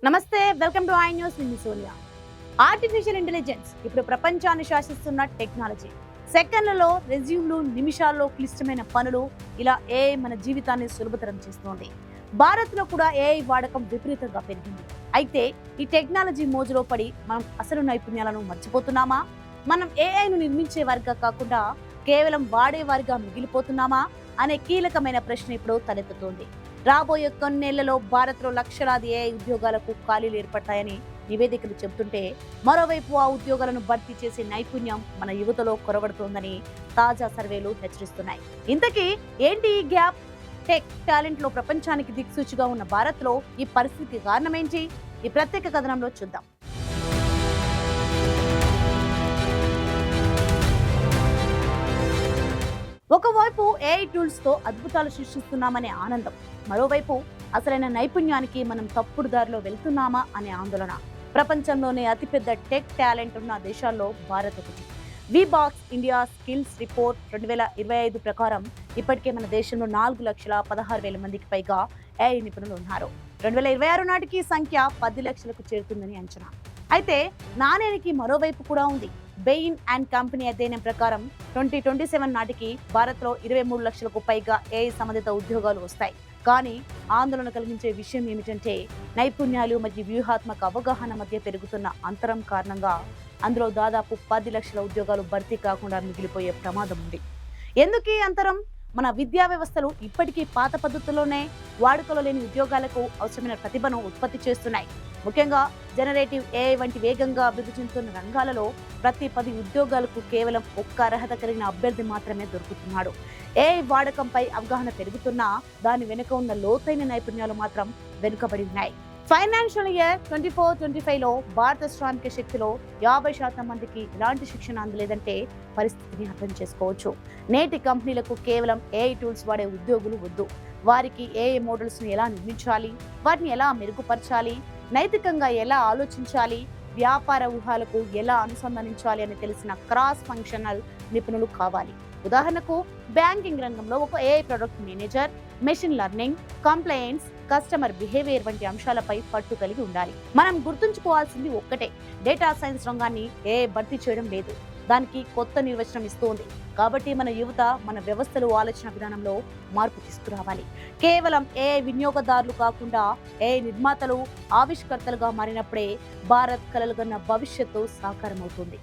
నమస్తే, welcome to I news. నేను Sonia. Artificial intelligence ఇప్పుడు ప్రపంచాన్ని శాసిస్తున్న టెక్నాలజీ. సెకండ్లలో రెజ్యూమ్లు, నిమిషాల్లో క్లిష్టమైన పనులు, ఇలా ఏఐ మన జీవితాన్ని సులభతరం చేస్తోంది. భారత్లో కూడా ఏఐ వాడకం విపరీతంగా పెరిగింది. అయితే ఈ టెక్నాలజీ మోజులో పడి మనం అసలు నైపుణ్యాలను మర్చిపోతున్నామా? మనం ఏఐను నిర్మించే వారిగా కాకుండా కేవలం వాడేవారిగా మిగిలిపోతున్నామా అనే కీలకమైన ప్రశ్న ఇప్పుడు తలెత్తుతోంది. రాబోయే కొన్నేళ్లలో భారత్లో లక్షలాది ఏఐ ఉద్యోగాలకు ఖాళీలు ఏర్పడతాయని నివేదికలు చెబుతుంటే, మరోవైపు ఆ ఉద్యోగాలను భర్తీ చేసే నైపుణ్యం మన యువతలో కొరవడుతోందని తాజా సర్వేలు హెచ్చరిస్తున్నాయి. ఇంతకీ ఏంటి ఈ గ్యాప్? టెక్ టాలెంట్ లో ప్రపంచానికి దిక్సూచిగా ఉన్న భారత్లో ఈ పరిస్థితికి కారణమేంటి? ఈ ప్రత్యేక కథనంలో చూద్దాం. ఒకవైపు ఏఐ టూల్స్ తో అద్భుతాలు సృష్టిస్తున్నామనే ఆనందం, మరోవైపు అసలైన నైపుణ్యానికి మనం తప్పుడు దారిలో వెళ్తున్నామా అనే ఆందోళన. ప్రపంచంలోనే అతిపెద్ద టెక్ టాలెంట్ ఉన్న దేశాల్లో భారత్ ఒకటి. విబాక్స్ ఇండియా స్కిల్స్ రిపోర్ట్ 2025 ప్రకారం ఇప్పటికే మన దేశంలో 4,16,000 మందికి పైగా ఏఐ నిపుణులు ఉన్నారు. 2026 నాటికి సంఖ్య 10 లక్షలకు చేరుతుందని అంచనా. అయితే నాణేనికి మరోవైపు కూడా ఉంది. బెయిన్ అండ్ కంపెనీ అధ్యయనం ప్రకారం 2027 నాటికి భారత్లో 23 లక్షలకు పైగా ఏఐ సంబంధిత ఉద్యోగాలు వస్తాయి. కానీ ఆందోళన కలిగించే విషయం ఏమిటంటే, నైపుణ్యాలు మరియు వ్యూహాత్మక అవగాహన మధ్య పెరుగుతున్న అంతరం కారణంగా అందులో దాదాపు 10 లక్షల ఉద్యోగాలు భర్తీ కాకుండా మిగిలిపోయే ప్రమాదం ఉంది. ఎందుకు ఈ అంతరం? మన విద్యా వ్యవస్థలు ఇప్పటికీ పాత పద్ధతుల్లోనే వాడుకలో లేని ఉద్యోగాలకు అవసరమైన ప్రతిభను ఉత్పత్తి చేస్తున్నాయి. ముఖ్యంగా జనరేటివ్ ఏఐ వంటి వేగంగా అభివృద్ధి చెందుతున్న రంగాలలో ప్రతి 10 ఉద్యోగాలకు కేవలం ఒక్క అర్హత కలిగిన అభ్యర్థి మాత్రమే దొరుకుతున్నాడు. ఏఐ వాడకంపై అవగాహన పెరుగుతున్నా దాని వెనుక ఉన్న లోతైన నైపుణ్యాలు మాత్రం వెనుకబడి ఉన్నాయి. ఫైనాన్షియల్ ఇయర్ 24-25లో భారత శ్రామిక శక్తిలో 50% మందికి ఎలాంటి శిక్షణ అందలేదంటే పరిస్థితిని అర్థం చేసుకోవచ్చు. నేటి కంపెనీలకు కేవలం ఏఐ టూల్స్ వాడే ఉద్యోగులు వద్దు. వారికి ఏఐ మోడల్స్ను ఎలా నిర్మించాలి, వాటిని ఎలా మెరుగుపరచాలి, నైతికంగా ఎలా ఆలోచించాలి, వ్యాపార వ్యూహాలకు ఎలా అనుసంధానించాలి అని తెలిసిన క్రాస్ ఫంక్షనల్ నిపుణులు కావాలి. ఉదాహరణకు బ్యాంకింగ్ రంగంలో ఒక AI product manager machine learning, complaints, customer behaviour వంటి అంశాలపై పట్టు కలిగి ఉండాలి. మనం గుర్తుంచుకోవాల్సింది ఒక్కటే, డేటా సైన్స్ రంగాన్ని ఏఐ భర్తీ చేయడం లేదు, దానికి కొత్త నిర్వచనం ఇస్తోంది. కాబట్టి మన యువత మన వ్యవస్థలు ఆలోచన విధానంలో మార్పు తీసుకురావాలి. కేవలం ఏఐ వినియోగదారులు కాకుండా ఏఐ నిర్మాతలు, ఆవిష్కర్తలుగా మారినప్పుడే భారత్ కలలుగన్న భవిష్యత్తు సాకారమవుతుంది.